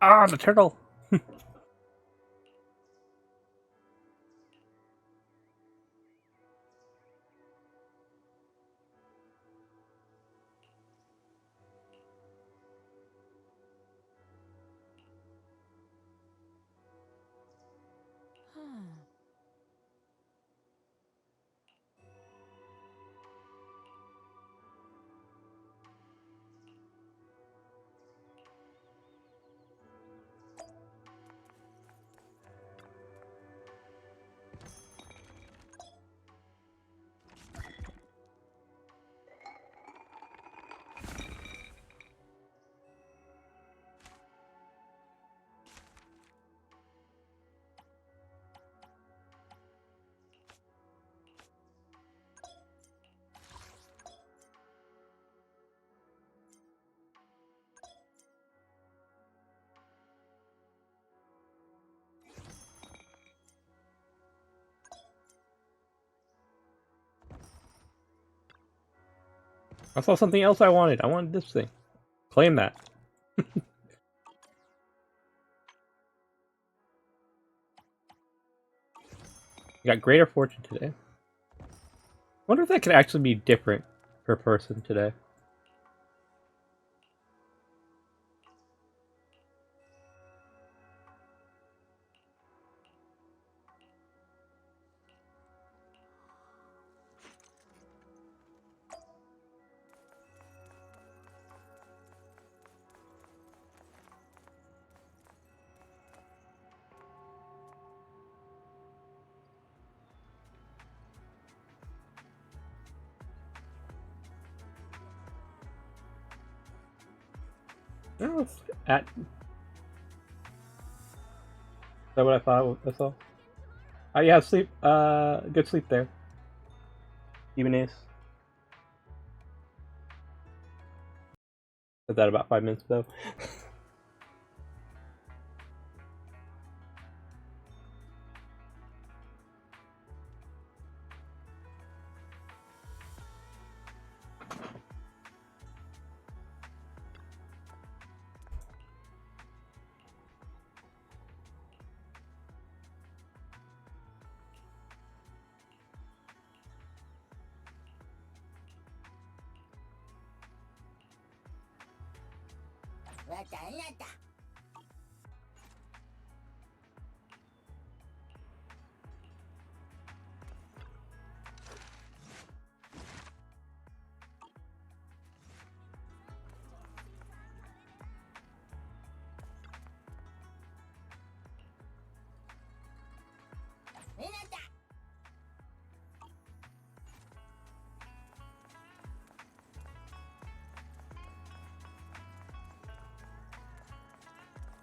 Ah, the turtle! I saw something else I wanted. I wanted this thing. Claim that. You got greater fortune today. Wonder if that could actually be different per person today. Oh, at. Is that what I thought I saw? Oh yeah, sleep. Good sleep there. Even ace. Said that about 5 minutes ago.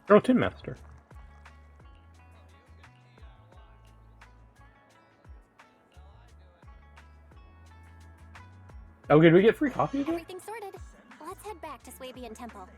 Girl Tin Master. Oh, did we get free coffee again? Everything sorted. Let's head back to Swabian Temple.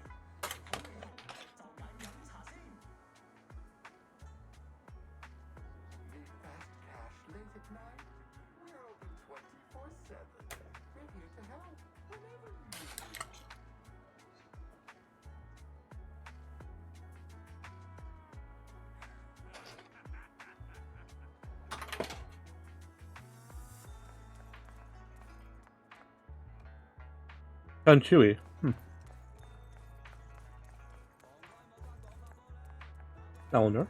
Done chewy. Eleanor.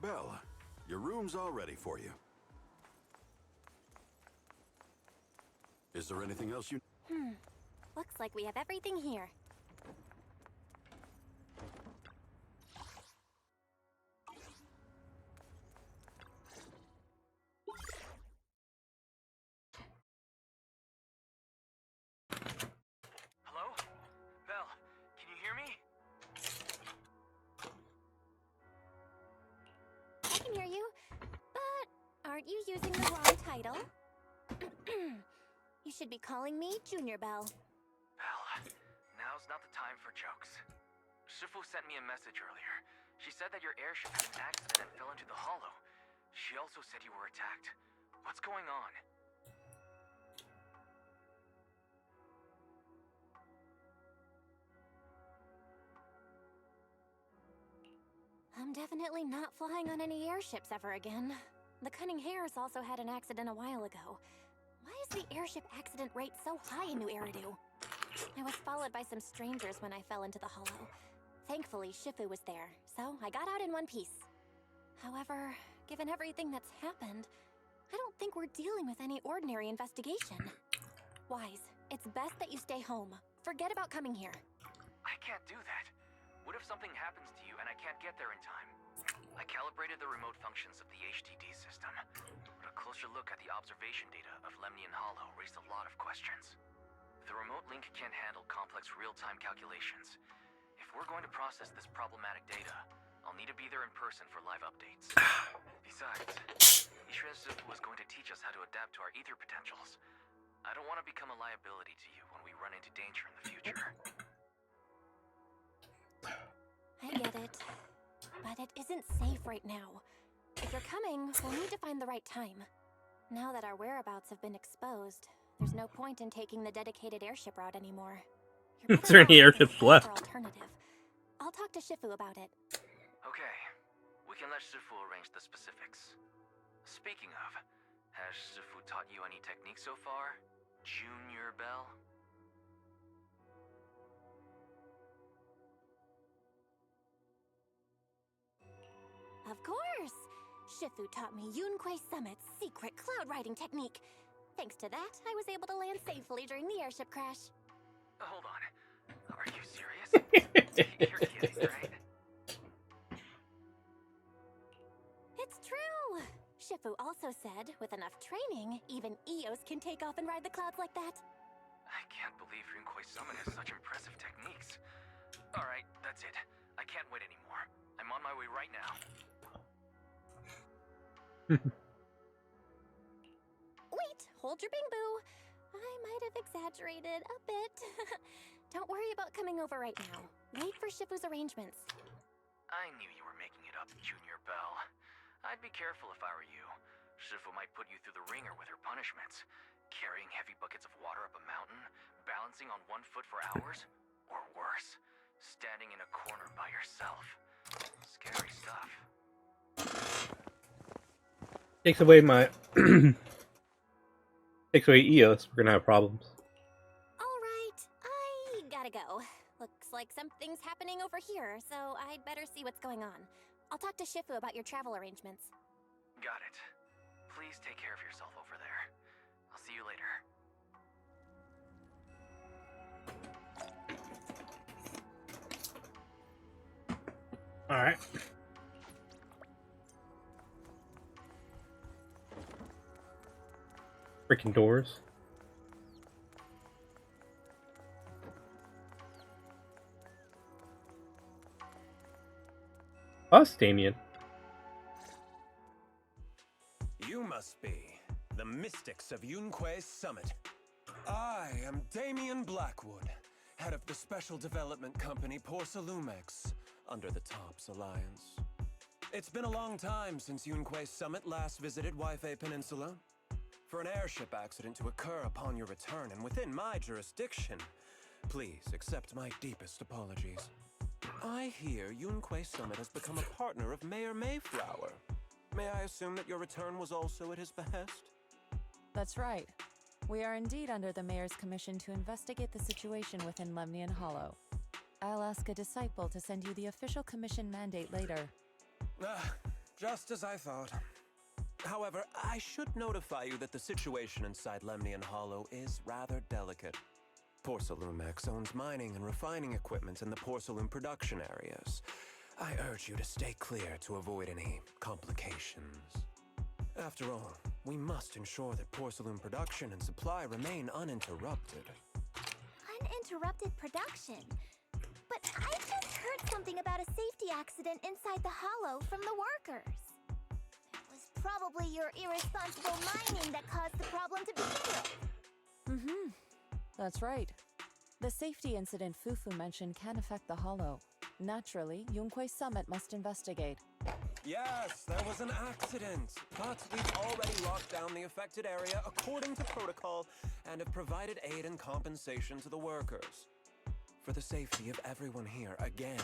Belle, your room's all ready for you. Is there anything else you... Looks like we have everything here. Hello? Belle, can you hear me? I can hear you, but aren't you using the wrong title? You should be calling me Junior Belle. Belle, now's not the time for jokes. Shifu sent me a message earlier. She said that your airship had an accident and fell into the hollow. She also said you were attacked. What's going on? I'm definitely not flying on any airships ever again. The Cunning Hares also had an accident a while ago. Why is the airship accident rate so high in New Eridu? I was followed by some strangers when I fell into the hollow. Thankfully, Shifu was there, so I got out in one piece. However, given everything that's happened, I don't think we're dealing with any ordinary investigation. Wise, it's best that you stay home. Forget about coming here. I can't do that. What if something happens to you and I can't get there in time? I calibrated the remote functions of the HDD system, but a closer look at the observation data of Lemnian Hollow raised a lot of questions. The remote link can't handle complex real-time calculations. If we're going to process this problematic data, I'll need to be there in person for live updates. Besides, Ishura Zufu was going to teach us how to adapt to our ether potentials. I don't want to become a liability to you when we run into danger in the future. I get it, but it isn't safe right now. If you're coming, we'll need to find the right time. Now that our whereabouts have been exposed, there's no point in taking the dedicated airship route anymore. You're Is there any better off airships looking left? for alternative. I'll talk to Shifu about it. Okay, we can let Shifu arrange the specifics. Speaking of, has Shifu taught you any techniques so far? Junior Bell? Of course! Shifu taught me Yunquei Summit's secret cloud riding technique. Thanks to that, I was able to land safely during the airship crash. Hold on. Are you serious? You're kidding, right? It's true! Shifu also said, with enough training, even Eos can take off and ride the clouds like that. I can't believe Rinkwei Summon has such impressive techniques. Alright, that's it. I can't wait anymore. I'm on my way right now. Wait, hold your bing boo. I might have exaggerated a bit. Don't worry about coming over right now. Wait for Shifu's arrangements. I knew you were making it up, Junior Bell. I'd be careful if I were you. Shifu might put you through the ringer with her punishments. Carrying heavy buckets of water up a mountain, balancing on 1 foot for hours, or worse, standing in a corner by yourself. Scary stuff. Takes away my... Takes away Eos, we're gonna have problems. Alright, I gotta go. Looks like something's happening over here, so I'd better see what's going on. I'll talk to Shifu about your travel arrangements. Got it. Please take care of yourself over there. I'll see you later. Alright. Freaking doors. Us, Damien. You must be the mystics of Yunquei's Summit. I am Damien Blackwood, head of the special development company Porcelumex, under the Tops Alliance. It's been a long time since Yunquei's Summit last visited Waifei Peninsula. For an airship accident to occur upon your return and within my jurisdiction, please accept my deepest apologies. I hear Yunquei Summit has become a partner of Mayor Mayflower. May I assume that your return was also at his behest? That's right. We are indeed under the Mayor's commission to investigate the situation within Lemnian Hollow. I'll ask a disciple to send you the official commission mandate later. Just as I thought. However, I should notify you that the situation inside Lemnian Hollow is rather delicate. Porcelumex owns mining and refining equipment in the porcelain production areas. I urge you to stay clear to avoid any complications. After all, we must ensure that porcelain production and supply remain uninterrupted. Uninterrupted production? But I just heard something about a safety accident inside the hollow from the workers. It was probably your irresponsible mining that caused the problem to begin with. That's right. The safety incident Fufu mentioned can affect the Hollow. Naturally, Yunquei Summit must investigate. Yes, there was an accident, but we've already locked down the affected area according to protocol and have provided aid and compensation to the workers. For the safety of everyone here, again,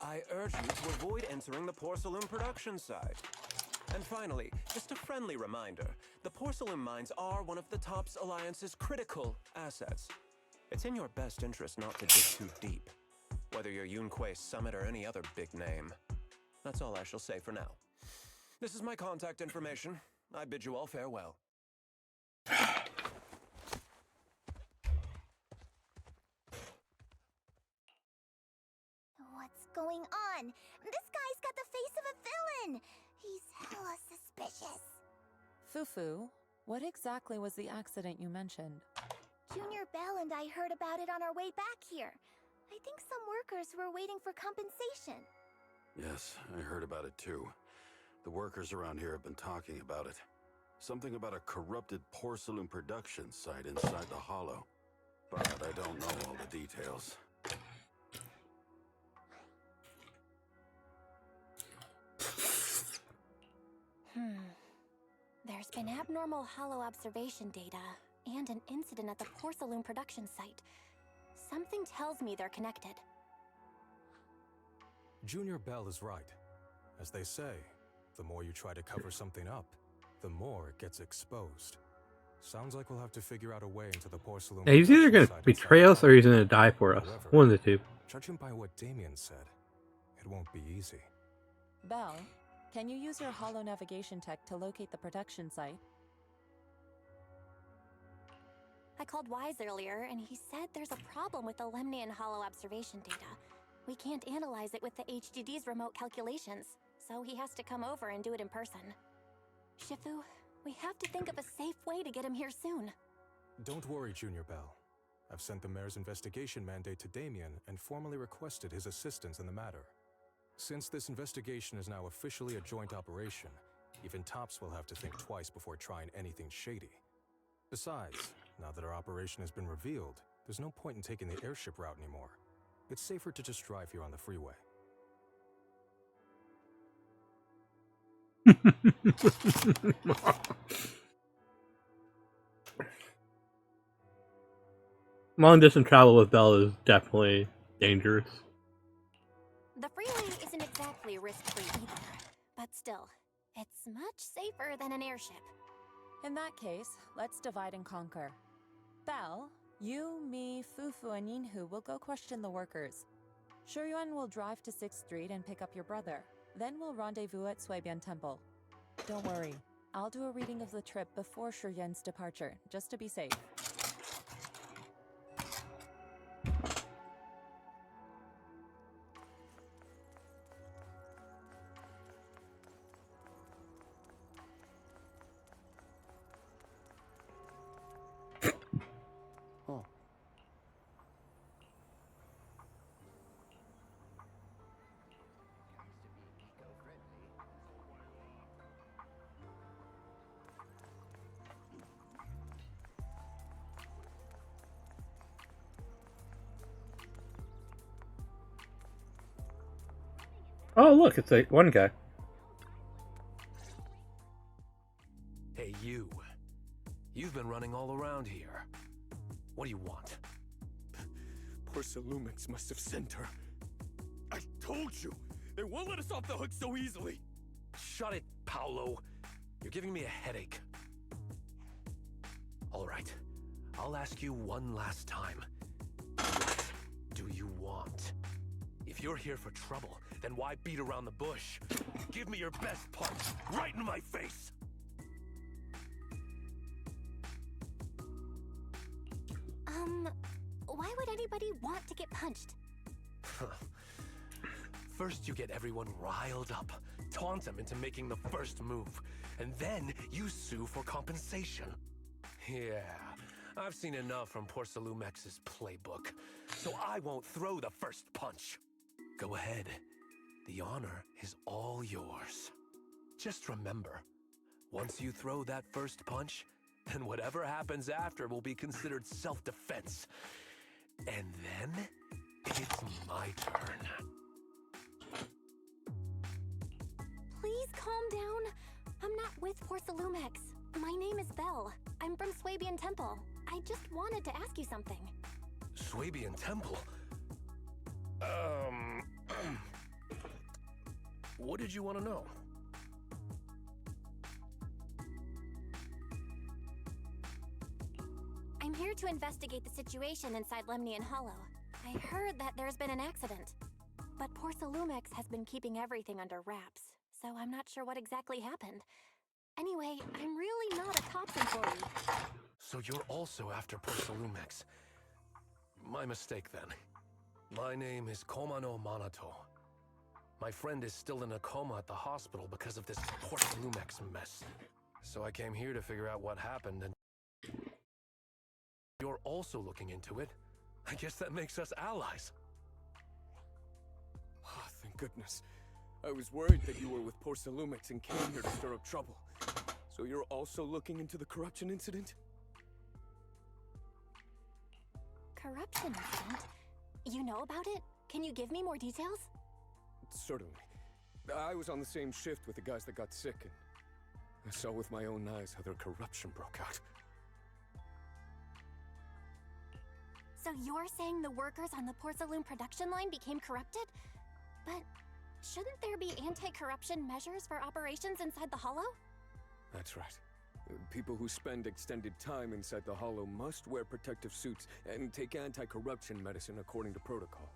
I urge you to avoid entering the porcelain production site. And finally, just a friendly reminder, the porcelain mines are one of the TOPS Alliance's critical assets. It's in your best interest not to dig too deep, whether you're Yunquay Summit or any other big name. That's all I shall say for now. This is my contact information. I bid you all farewell. What's going on? This guy's got the face of a villain! He's hella suspicious. Fufu, what exactly was the accident you mentioned? Junior Bell and I heard about it on our way back here. I think some workers were waiting for compensation. Yes, I heard about it too. The workers around here have been talking about it. Something about a corrupted porcelain production site inside the hollow. But I don't know all the details. There's been abnormal hollow observation data and an incident at the porcelain production site. Something tells me they're connected. Junior Bell is right. As they say, the more you try to cover something up, the more it gets exposed. Sounds like we'll have to figure out a way into the porcelain. Yeah, he's either gonna production site betray inside us the or he's hollow. gonna die for us. However, One of the two. judging by what Damien said, it won't be easy. Belle, can you use your hollow navigation tech to locate the production site? I called Wise earlier, and he said there's a problem with the Lemnian hollow observation data. We can't analyze it with the HDD's remote calculations, so he has to come over and do it in person. Shifu, we have to think of a safe way to get him here soon. Don't worry, Junior Bell. I've sent the mayor's investigation mandate to Damien and formally requested his assistance in the matter. Since this investigation is now officially a joint operation, even TOPS will have to think twice before trying anything shady. Besides, now that our operation has been revealed, there's no point in taking the airship route anymore. It's safer to just drive here on the freeway. Long distance travel with Bell is definitely dangerous. The freeway isn't exactly risk-free either, but still, it's much safer than an airship. In that case, let's divide and conquer. Belle, you, me, Fufu, and Yinhu will go question the workers. Shuyuan will drive to 6th Street and pick up your brother. Then we'll rendezvous at Suibian Temple. Don't worry, I'll do a reading of the trip before Shuyuan's departure, just to be safe. Oh, look, it's a one guy. Hey, you. You've been running all around here. What do you want? Porcelumix must have sent her. I told you! They won't let us off the hook so easily! Shut it, Paolo. You're giving me a headache. All right. I'll ask you one last time. What do you want? If you're here for trouble, then why beat around the bush? Give me your best punch, right in my face! Why would anybody want to get punched? First you get everyone riled up, taunt them into making the first move, and then you sue for compensation. Yeah, I've seen enough from Porcelumex's playbook, so I won't throw the first punch. Go ahead. The honor is all yours. Just remember, once you throw that first punch, then whatever happens after will be considered self-defense. And then, it's my turn. Please calm down. I'm not with Porcelumex. My name is Belle. I'm from Swabian Temple. I just wanted to ask you something. Swabian Temple? What did you want to know? I'm here to investigate the situation inside Lemnian Hollow. I heard that there's been an accident. But Porcelumex has been keeping everything under wraps, so I'm not sure what exactly happened. Anyway, I'm really not a TOPS employee. So you're also after Porcelumex. My mistake then. My name is Komano Manato. My friend is still in a coma at the hospital because of this Porcelumex mess. So I came here to figure out what happened, and you're also looking into it. I guess that makes us allies. Oh, thank goodness. I was worried that you were with Porcelumex and came here to stir up trouble. So you're also looking into the corruption incident? Corruption incident? You know about it? Can you give me more details? Certainly. I was on the same shift with the guys that got sick, and I saw with my own eyes how their corruption broke out. So you're saying the workers on the Porcelain production line became corrupted? But shouldn't there be anti-corruption measures for operations inside the Hollow? That's right. People who spend extended time inside the Hollow must wear protective suits and take anti-corruption medicine according to protocol.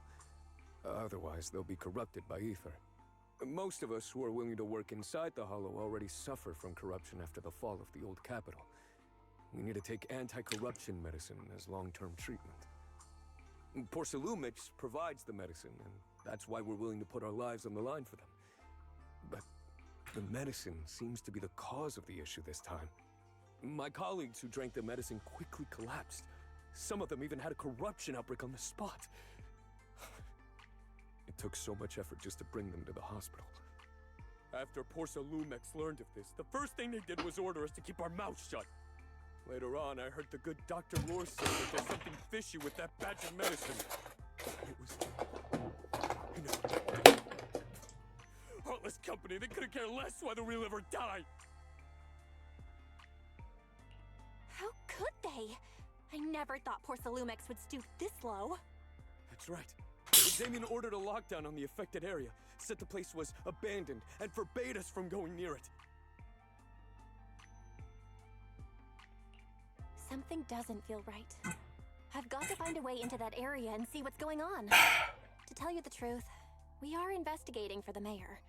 Otherwise, they'll be corrupted by ether. Most of us who are willing to work inside the Hollow already suffer from corruption after the fall of the old capital. We need to take anti-corruption medicine as long-term treatment. Porcelumex provides the medicine, and that's why we're willing to put our lives on the line for them. But the medicine seems to be the cause of the issue this time. My colleagues who drank the medicine quickly collapsed. Some of them even had a corruption outbreak on the spot. It took so much effort just to bring them to the hospital. After Porcelumex learned of this, the first thing they did was order us to keep our mouths shut. Later on, I heard the good Dr. Rohr say that there's something fishy with that batch of medicine. It was... You know... Heartless company, they couldn't care less whether we live or die! How could they? I never thought Porcelumex would stoop this low. That's right. Damien ordered a lockdown on the affected area, said the place was abandoned, and forbade us from going near it. Something doesn't feel right. I've got to find a way into that area and see what's going on. To tell you the truth, we are investigating for the mayor.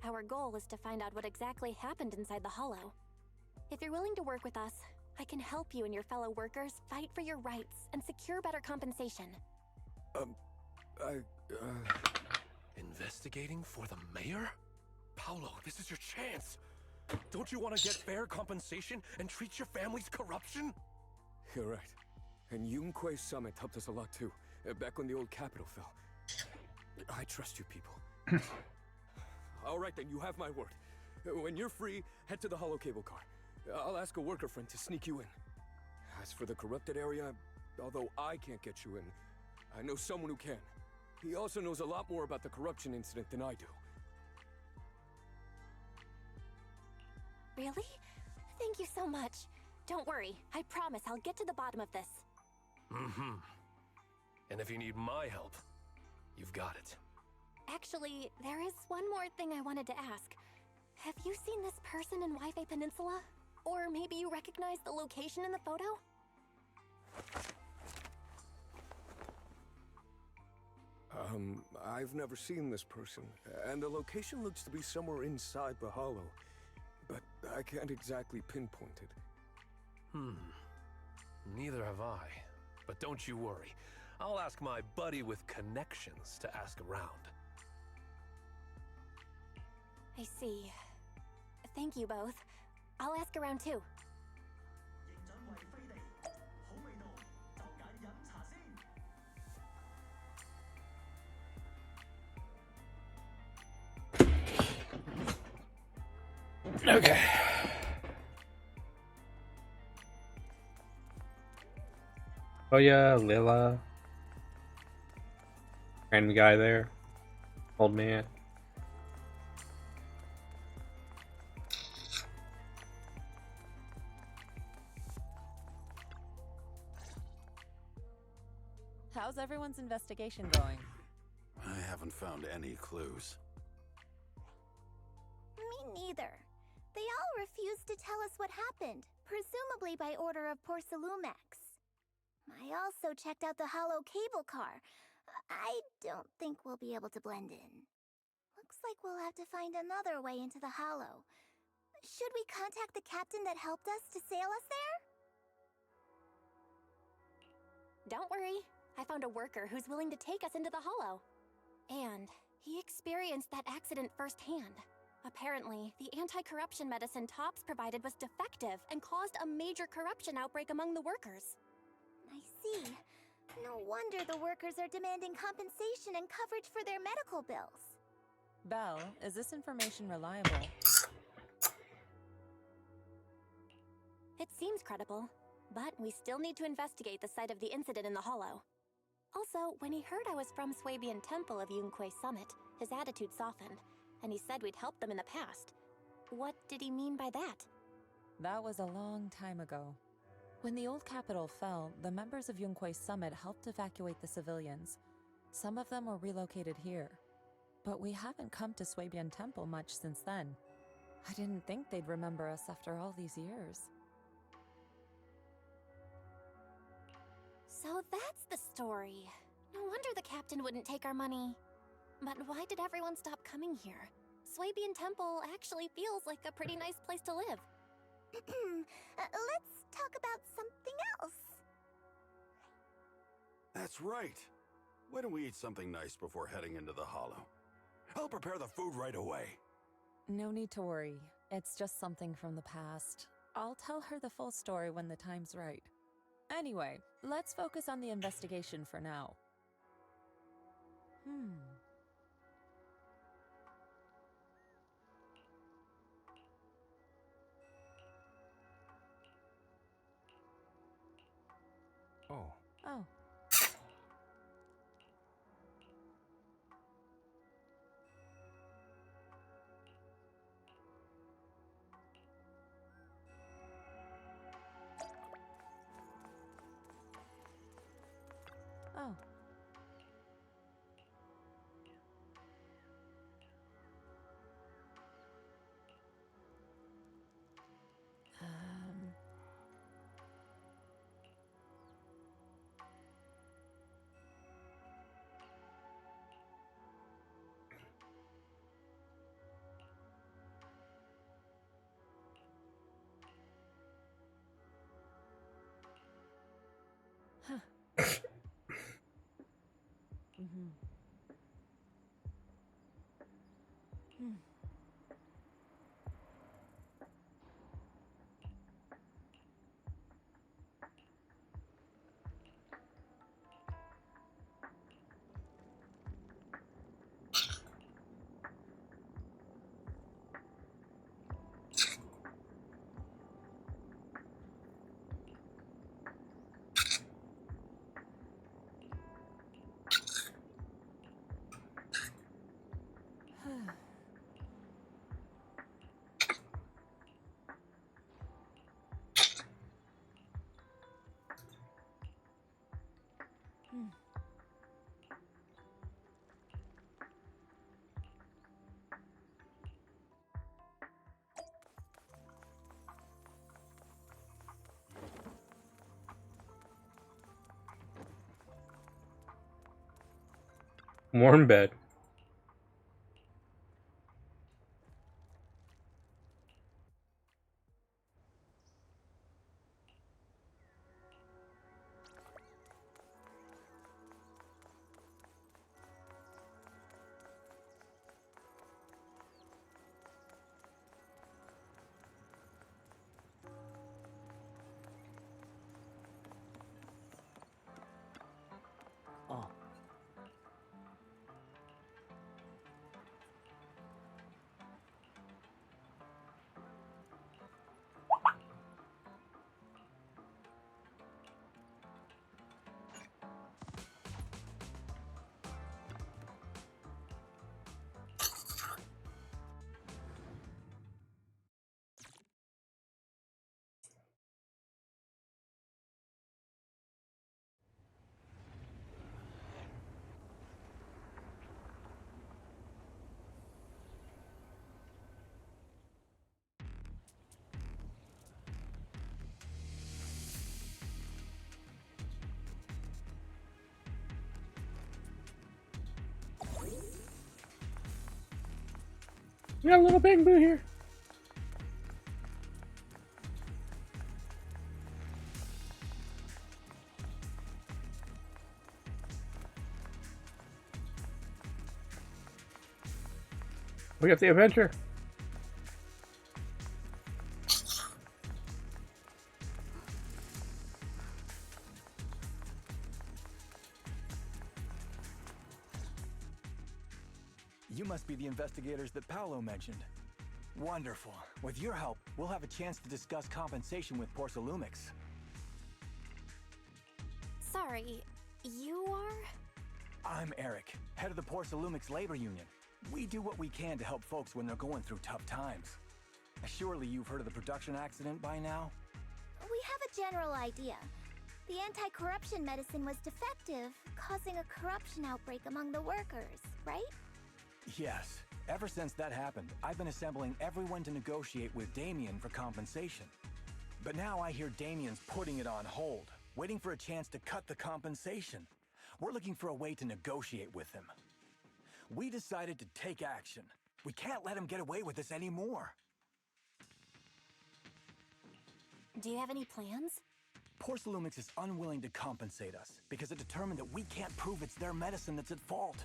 Our goal is to find out what exactly happened inside the Hollow. If you're willing to work with us, I can help you and your fellow workers fight for your rights and secure better compensation. Investigating for the mayor? Paolo, this is your chance. Don't you want to get fair compensation and treat your family's corruption? You're right. And Yunque Summit helped us a lot too, back when the old capital fell. I trust you people. All right then, you have my word. When you're free, head to the Hollow Cable Car. I'll ask a worker friend to sneak you in. As for the corrupted area, although I can't get you in, I know someone who can. He also knows a lot more about the corruption incident than I do. Really? Thank you so much. Don't worry, I promise I'll get to the bottom of this. Mm-hmm. And if you need my help, you've got it. Actually, there is one more thing I wanted to ask. Have you seen this person in Wi-Fi Peninsula? Or maybe you recognize the location in the photo? I've never seen this person, and the location looks to be somewhere inside the Hollow, but I can't exactly pinpoint it. Neither have I. But don't you worry. I'll ask my buddy with connections to ask around. I see. Thank you both. I'll ask around too. Okay. Oh yeah, Lila. Random guy there. Old man. how's everyone's investigation going? I haven't found any clues. Me neither. They all refused to tell us what happened, presumably by order of Porcelumex. I also checked out the hollow cable car. I don't think we'll be able to blend in. Looks like we'll have to find another way into the hollow. Should we contact the captain that helped us to sail us there? Don't worry. I found a worker who's willing to take us into the hollow. And he experienced that accident firsthand. Apparently, the anti-corruption medicine Tops provided was defective and caused a major corruption outbreak among the workers. I see. No wonder the workers are demanding compensation and coverage for their medical bills. Belle, is this information reliable? It seems credible, but we still need to investigate the site of the incident in the hollow. Also, when he heard I was from Swabian Temple of Yunque Summit, his attitude softened, and he said we'd helped them in the past. What did he mean by that? That was a long time ago. When the old capital fell, the members of Yunque Summit helped evacuate the civilians. Some of them were relocated here. But we haven't come to Swabian Temple much since then. I didn't think they'd remember us after all these years. So that's the story. No wonder the captain wouldn't take our money. But why did everyone stop coming here? Swabian Temple actually feels like a pretty nice place to live. Let's talk about something else. That's right. Why don't we eat something nice before heading into the hollow? I'll prepare the food right away. No need to worry. It's just something from the past. I'll tell her the full story when the time's right. Anyway, let's focus on the investigation for now. Oh, Oh. Oh. Huh. Warm bed. Oh. We got a little bamboo here. We got the adventure. You must be the investigators that Paolo mentioned. Wonderful. With your help, we'll have a chance to discuss compensation with Porsalumix. Sorry, you are? I'm Eric, head of the Porsalumix Labor Union. We do what we can to help folks when they're going through tough times. Surely you've heard of the production accident by now? We have a general idea. The anti-corruption medicine was defective, causing a corruption outbreak among the workers, right? Yes. Ever since that happened, I've been assembling everyone to negotiate with Damien for compensation. But now I hear Damien's putting it on hold, waiting for a chance to cut the compensation. We're looking for a way to negotiate with him. We decided to take action. We can't let him get away with this anymore. Do you have any plans? Porsalumix is unwilling to compensate us because it determined that we can't prove it's their medicine that's at fault.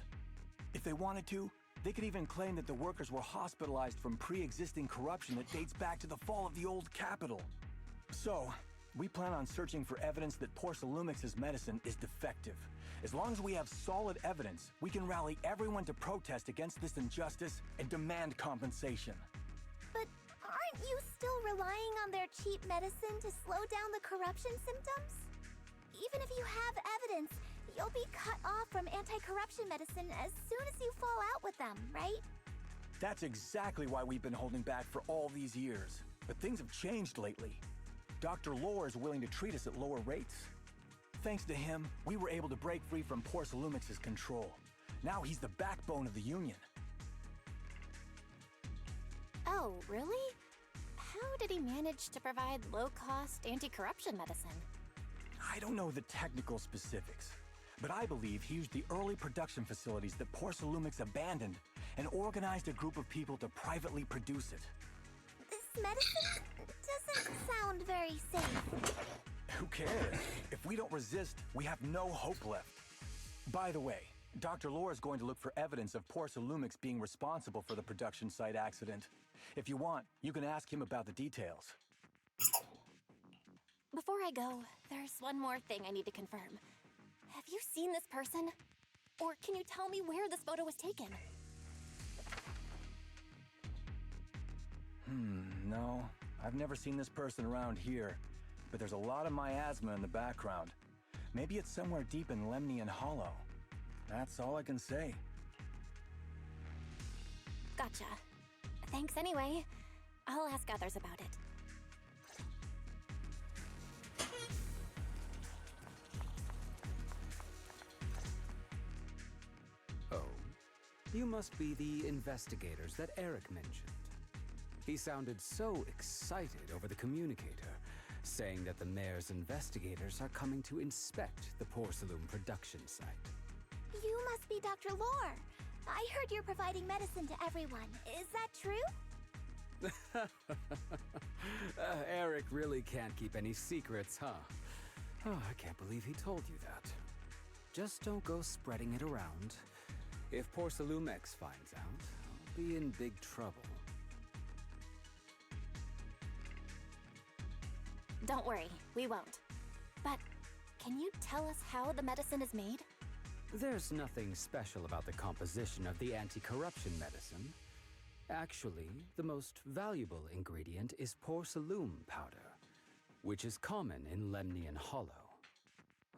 If they wanted to, they could even claim that the workers were hospitalized from pre-existing corruption that dates back to the fall of the old capital. So, we plan on searching for evidence that Porsalumix's medicine is defective. As long as we have solid evidence, we can rally everyone to protest against this injustice and demand compensation. But aren't you still relying on their cheap medicine to slow down the corruption symptoms? Even if you have evidence, you'll be cut off from anti-corruption medicine as soon as you fall out with them, right? That's exactly why we've been holding back for all these years. But things have changed lately. Dr. Lore is willing to treat us at lower rates. Thanks to him, we were able to break free from Porsalumix's control. Now he's the backbone of the Union. Oh, really? How did he manage to provide low-cost anti-corruption medicine? I don't know the technical specifics, but I believe he used the early production facilities that Porsalumix abandoned and organized a group of people to privately produce it. This medicine doesn't sound very safe. Who cares? If we don't resist, we have no hope left. By the way, Dr. Lore is going to look for evidence of Porsalumix being responsible for the production site accident. If you want, you can ask him about the details. Before I go, there's one more thing I need to confirm. Have you seen this person? Or can you tell me where this photo was taken? No. I've never seen this person around here. But there's a lot of miasma in the background. Maybe it's somewhere deep in Lemnian Hollow. That's all I can say. Gotcha. Thanks anyway. I'll ask others about it. Oh, you must be the investigators that Eric mentioned. He sounded so excited over the communicator, saying that the mayor's investigators are coming to inspect the Porcelain production site. You must be Dr. Lore. I heard you're providing medicine to everyone. Is that true? Eric really can't keep any secrets, huh? Oh, I can't believe he told you that. Just don't go spreading it around. If Porsalumix finds out, I'll be in big trouble. Don't worry, we won't. But can you tell us how the medicine is made? There's nothing special about the composition of the anti-corruption medicine. Actually, the most valuable ingredient is porcelain powder, which is common in Lemnian Hollow.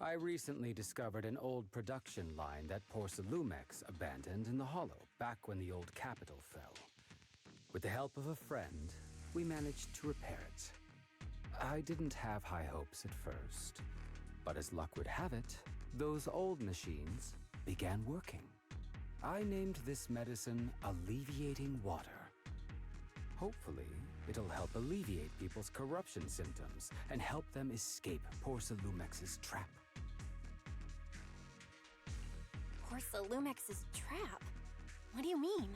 I recently discovered an old production line that Porsalumix abandoned in the Hollow back when the old capital fell. With the help of a friend, we managed to repair it. I didn't have high hopes at first, but as luck would have it, those old machines began working. I named this medicine Alleviating Water. Hopefully, it'll help alleviate people's corruption symptoms and help them escape Porsalumix's trap. Porsalumix's trap? What do you mean?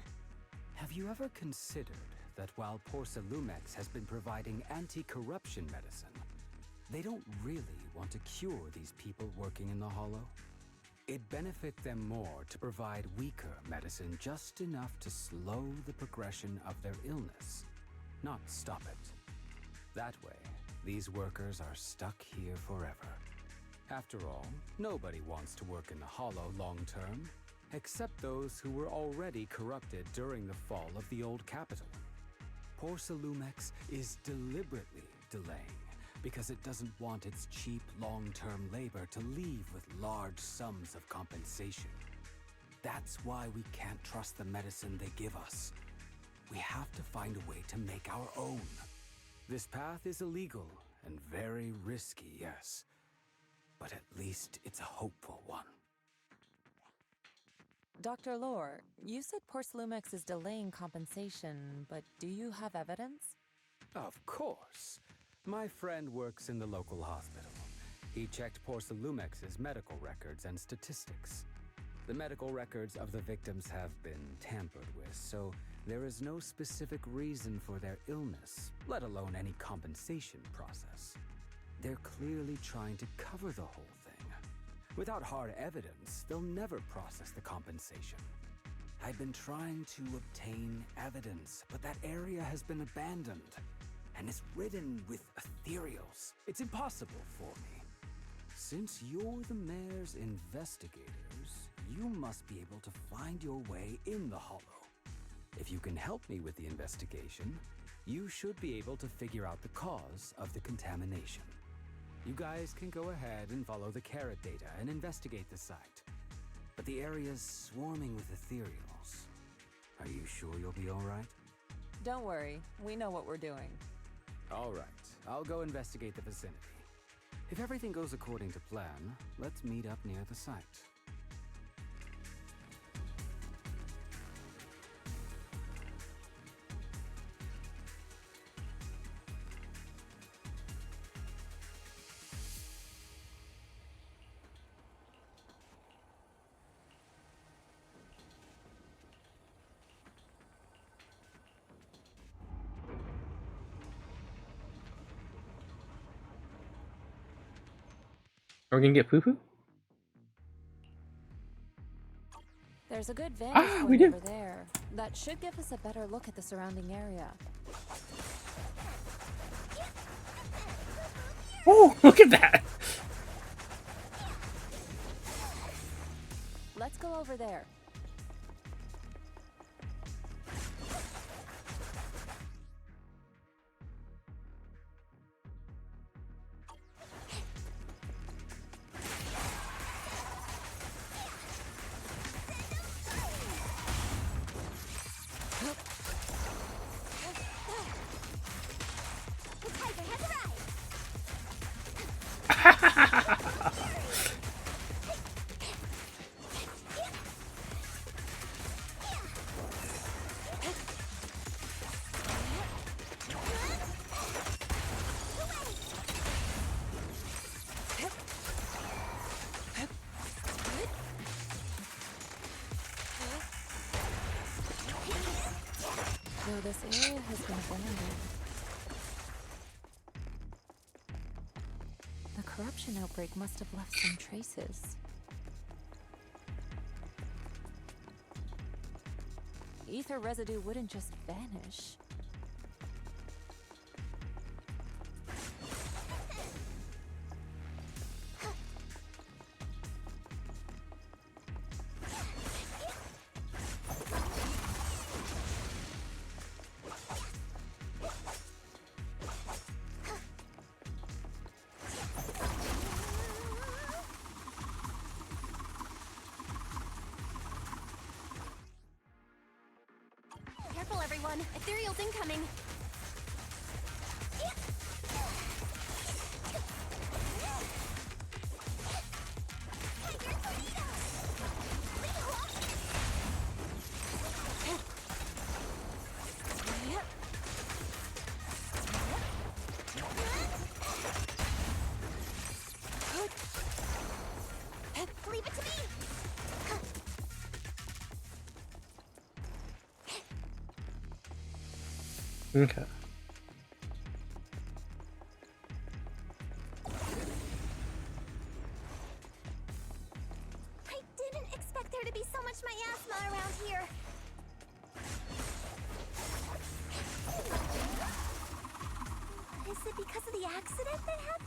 Have you ever considered that while Porcelumex has been providing anti-corruption medicine, they don't really want to cure these people working in the Hollow? It'd benefit them more to provide weaker medicine just enough to slow the progression of their illness, not stop it. That way, these workers are stuck here forever. After all, nobody wants to work in the Hollow long-term, except those who were already corrupted during the fall of the old capital. Porcelumex is deliberately delaying because it doesn't want its cheap long-term labor to leave with large sums of compensation. That's why we can't trust the medicine they give us. We have to find a way to make our own. This path is illegal and very risky, yes, but at least it's a hopeful one. Dr. Lore, you said Porcelumex is delaying compensation, but do you have evidence? Of course. My friend works in the local hospital. He checked Porcelumex's medical records and statistics. The medical records of the victims have been tampered with, so there is no specific reason for their illness, let alone any compensation process. They're clearly trying to cover the whole thing. Without hard evidence, they'll never process the compensation. I've been trying to obtain evidence, but that area has been abandoned, and is ridden with ethereals. It's impossible for me. Since you're the mayor's investigators, you must be able to find your way in the Hollow. If you can help me with the investigation, you should be able to figure out the cause of the contamination. You guys can go ahead and follow the carrot data and investigate the site. But the area's swarming with ethereals. Are you sure you'll be all right? Don't worry, we know what we're doing. All right, I'll go investigate the vicinity. If everything goes according to plan, let's meet up near the site. Are we gonna get Fufu? There's a good vantage we point did. over there. That should give us a better look at the surrounding area. Oh, look at that! Let's go over there. So this area has been abandoned. The corruption outbreak must have left some traces. Ether residue wouldn't just vanish. Careful, everyone. Ethereal's incoming. Leave it to me. Okay. I didn't expect there to be so much miasma around here. Is it because of the accident that happened?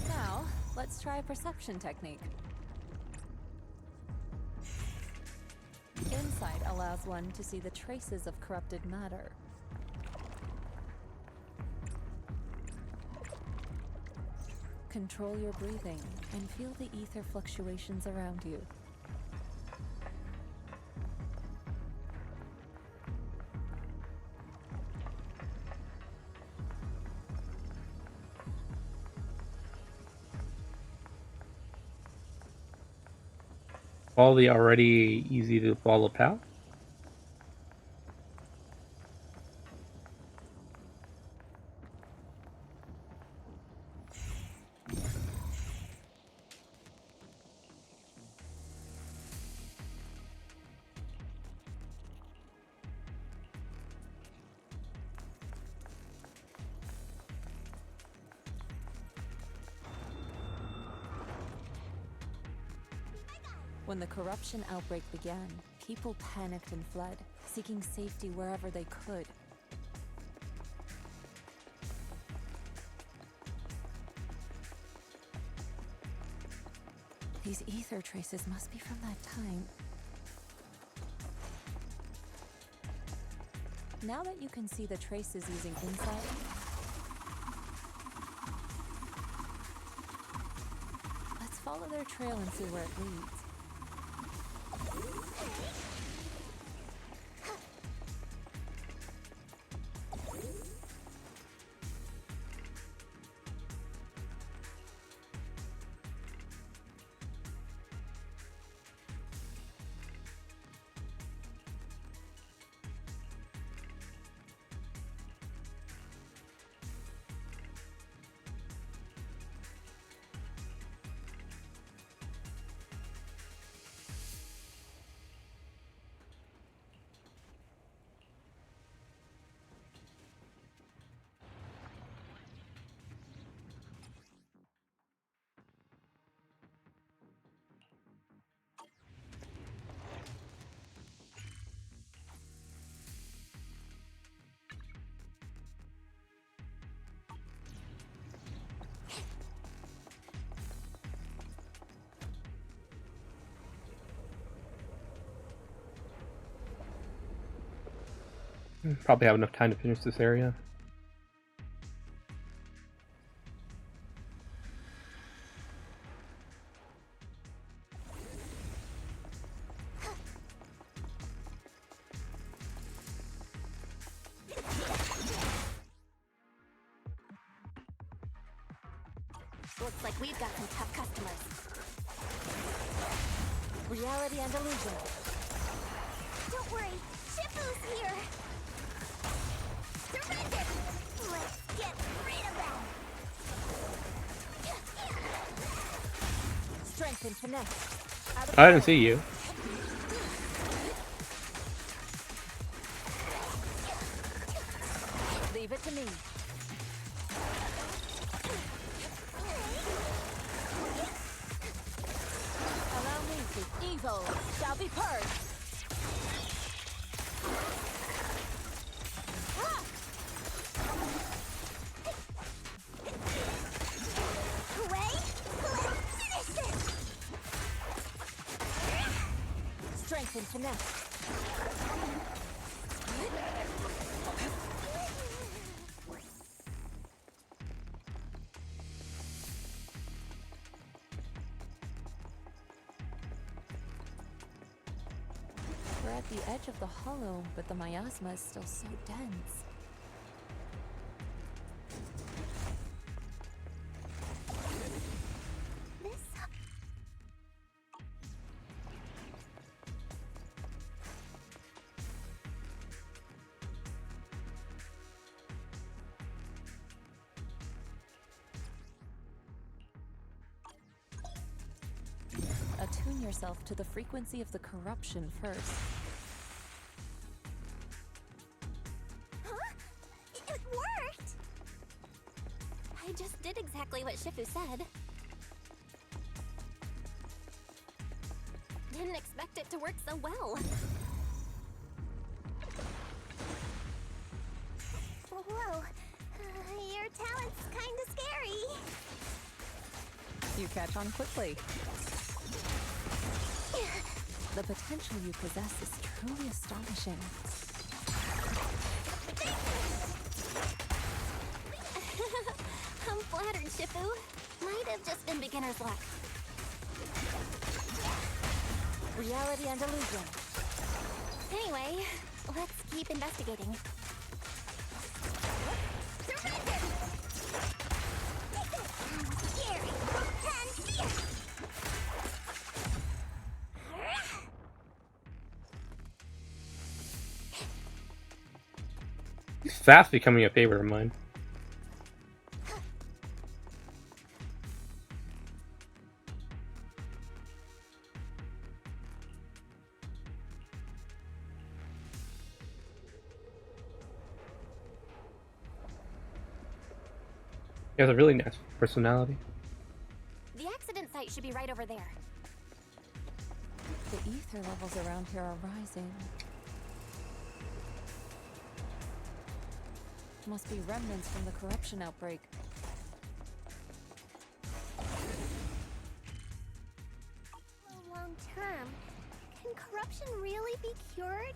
Now, let's try a perception technique. Insight allows one to see the traces of corrupted matter. Control your breathing and feel the ether fluctuations around you. Follow the already easy to follow path. When the corruption outbreak began, people panicked and fled, seeking safety wherever they could. These ether traces must be from that time. Now that you can see the traces using insight, let's follow their trail and see where it leads. Probably have enough time to finish this area. Looks like we've got some tough customers. Reality and illusion. Don't worry, Shifu's here. Surrender! Let's get rid of them! Strength and finesse. Out of I didn't the see way. you. Leave it to me. Allow me to evil shall be purged. Hooray! Let's finish this! Strength and finesse. We're at the edge of the hollow, but the miasma is still so dense. attune yourself to the frequency of the corruption first. Huh? It worked! I just did exactly what Shifu said. Didn't expect it to work so well. Whoa. Your talent's kinda scary. You catch on quickly. The potential you possess is truly astonishing. I'm flattered, Shifu. Might have just been beginner's luck. Reality and illusion. Anyway, let's keep investigating. Surrender! Scary! And fear! He's fast becoming a favorite of mine. He has a really nice personality. The accident site should be right over there. The ether levels around here are rising. Must be remnants from the corruption outbreak. Long term, can corruption really be cured?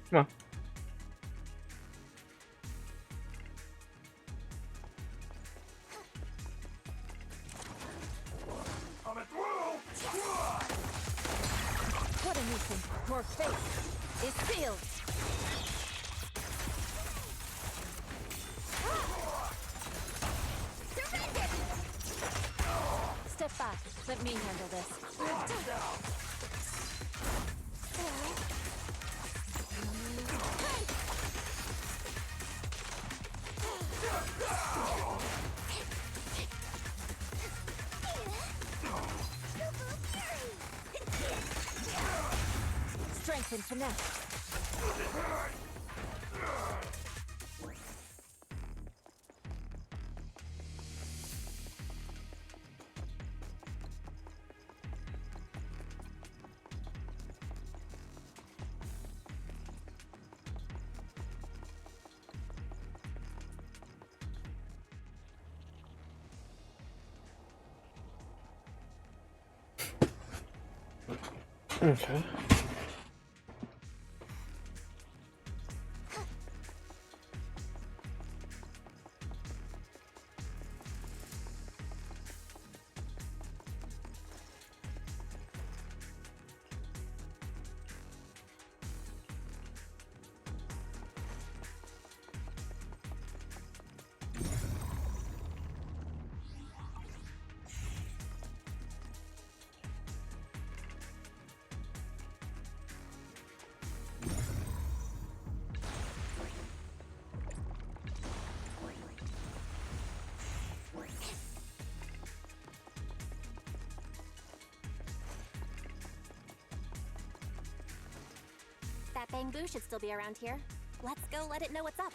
Come on. What a nuisance! Your fate is sealed! Step back. Let me handle this. Strength and finesse. Okay. That bamboo should still be around here. Let's go let it know what's up.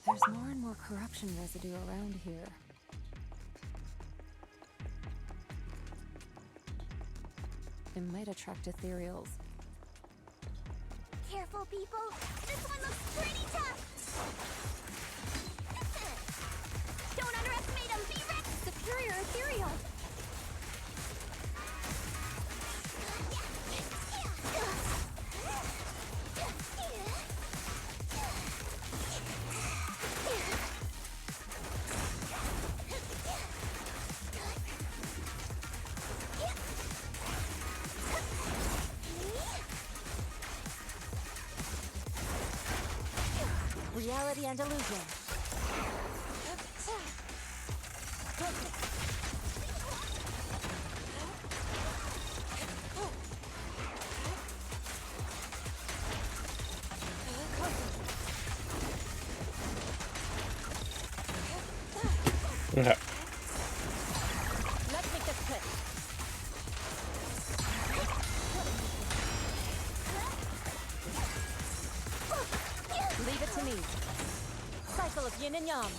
There's more and more corruption residue around here. It might attract ethereals. Careful, people. This one looks pretty tough. Don't underestimate them. Be ready. Superior ethereal. Reality and illusion. Okay. Let's make this quick. Leave it to me. Cycle of yin and yang.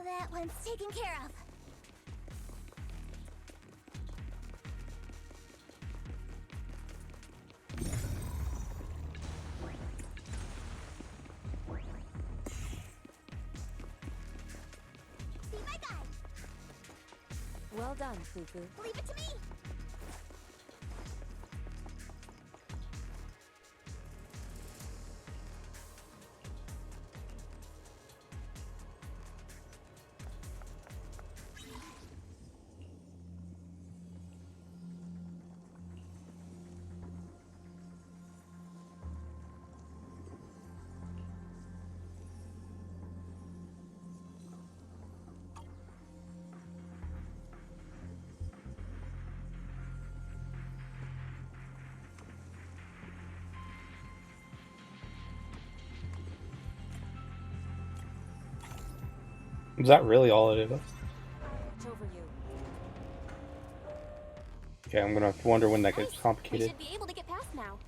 That one's taken care of. Be my guide. Well done, Fufu. Leave it to me. Is that really all it is? Watch over you. Okay, I'm gonna wonder when that Nice. gets We complicated. should be able to get past now.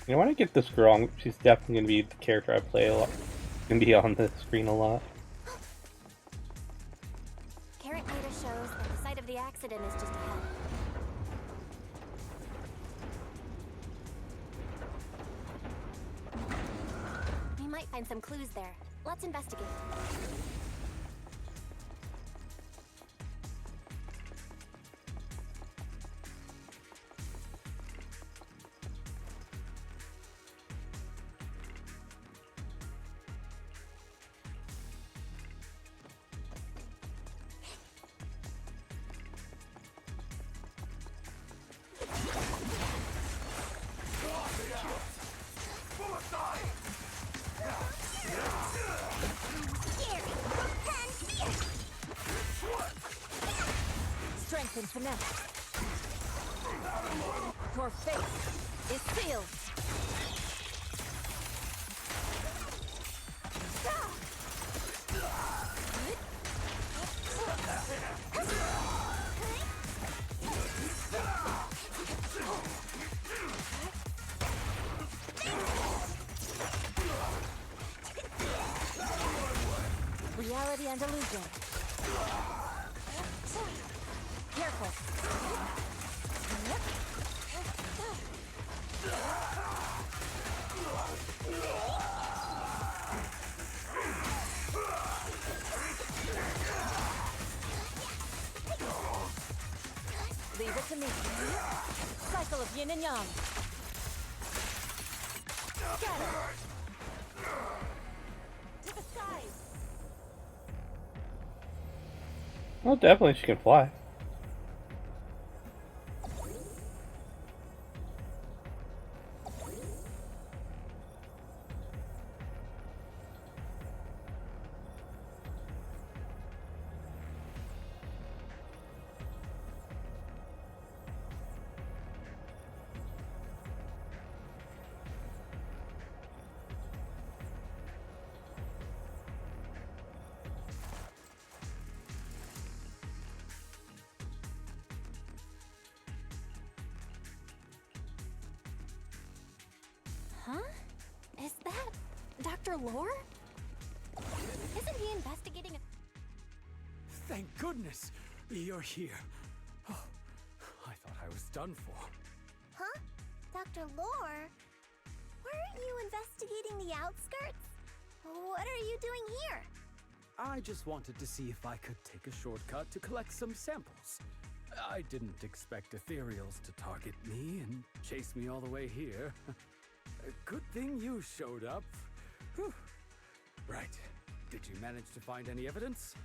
You know, when I get this girl, she's definitely gonna be the character I play a lot. Gonna be on the screen a lot. Current data shows that the site of the accident is just ahead. We might find some clues there. Let's investigate. Strength and finesse. Your fate is sealed. Reality and illusion. Careful. Leave it to me. Cycle of yin and yang. Scatter. To the skies. Well, definitely she can fly. Huh? Is that Dr. Lore? Isn't he investigating a... Thank goodness you're here. Oh, I thought I was done for. Huh? Dr. Lore? Weren't you investigating the outskirts? What are you doing here? I just wanted to see if I could take a shortcut to collect some samples. I didn't expect ethereals to target me and chase me all the way here. Good thing you showed up. Whew. Right. Did you manage to find any evidence?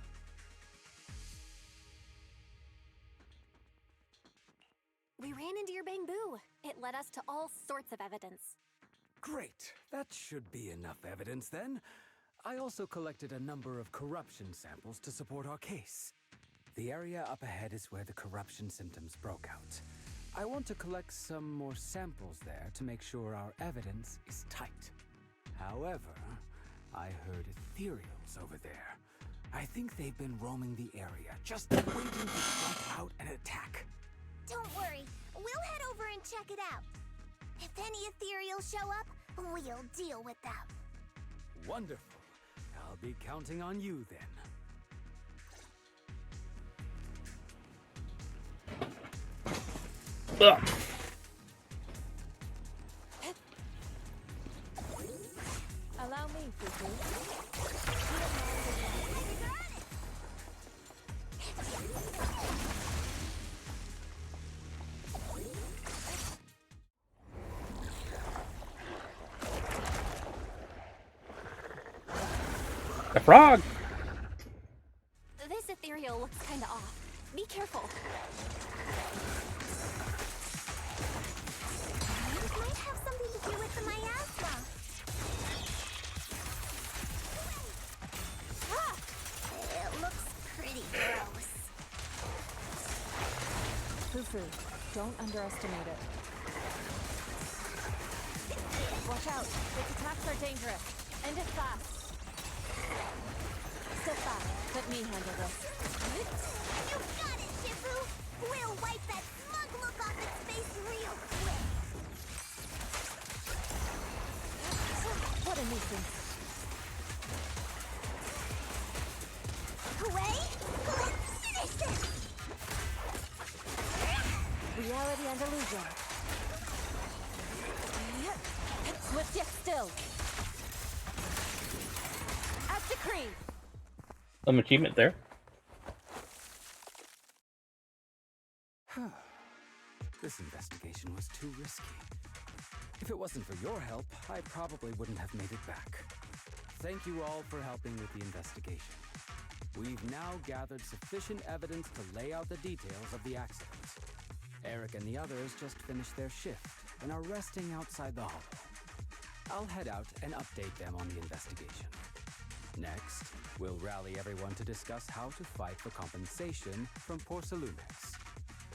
We ran into your bamboo. It led us to all sorts of evidence. Great. That should be enough evidence then. I also collected a number of corruption samples to support our case. The area up ahead is where the corruption symptoms broke out. I want to collect some more samples there to make sure our evidence is tight. However, I heard ethereals over there. I think they've been roaming the area, just waiting to strike out and attack. Don't worry, we'll head over and check it out. If any ethereals show up, we'll deal with them. Wonderful. I'll be counting on you then. Ugh. Allow me, Fufu. The frog! This ethereal looks kinda off. Be careful. It might have something to do with the miasma. Ah! It looks pretty gross. Fufu, don't underestimate it. Watch out. Its attacks are dangerous. End it fast. Step back. Let me handle this. You got it, Shifu! We'll wipe that smug look off its face real quick. What a nuisance. Away? Let's finish this! Reality and illusion. Swift yet still. As decreed. Some achievement there. This investigation was too risky. If it wasn't for your help, I probably wouldn't have made it back. Thank you all for helping with the investigation. We've now gathered sufficient evidence to lay out the details of the accident. Eric and the others just finished their shift and are resting outside the hall. I'll head out and update them on the investigation. Next, we'll rally everyone to discuss how to fight for compensation from Porcelumex.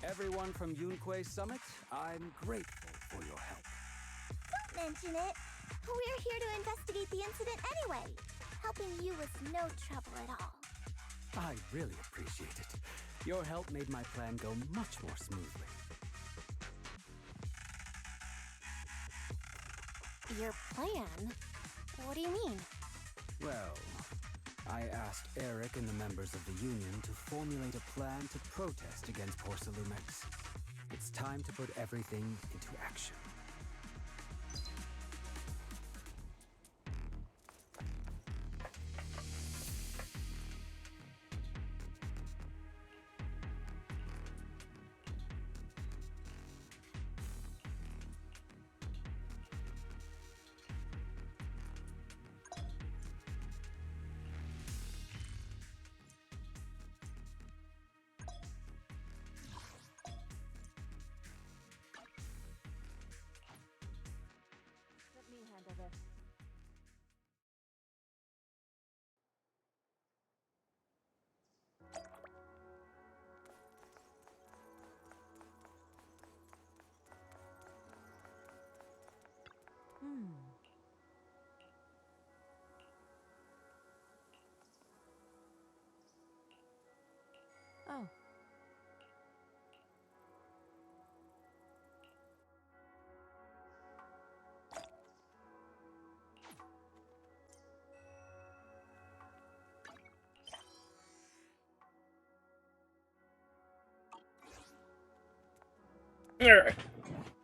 Everyone from Yunque Summit, I'm grateful for your help. Don't mention it. We're here to investigate the incident anyway. Helping you was no trouble at all. I really appreciate it. Your help made my plan go much more smoothly. Your plan? What do you mean? Well, I asked Eric and the members of the Union to formulate a plan to protest against Porcelumex. It's time to put everything into action. Let me handle this. Oh.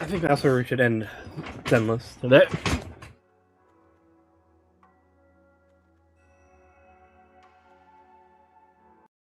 I think that's where we should end Zenless today.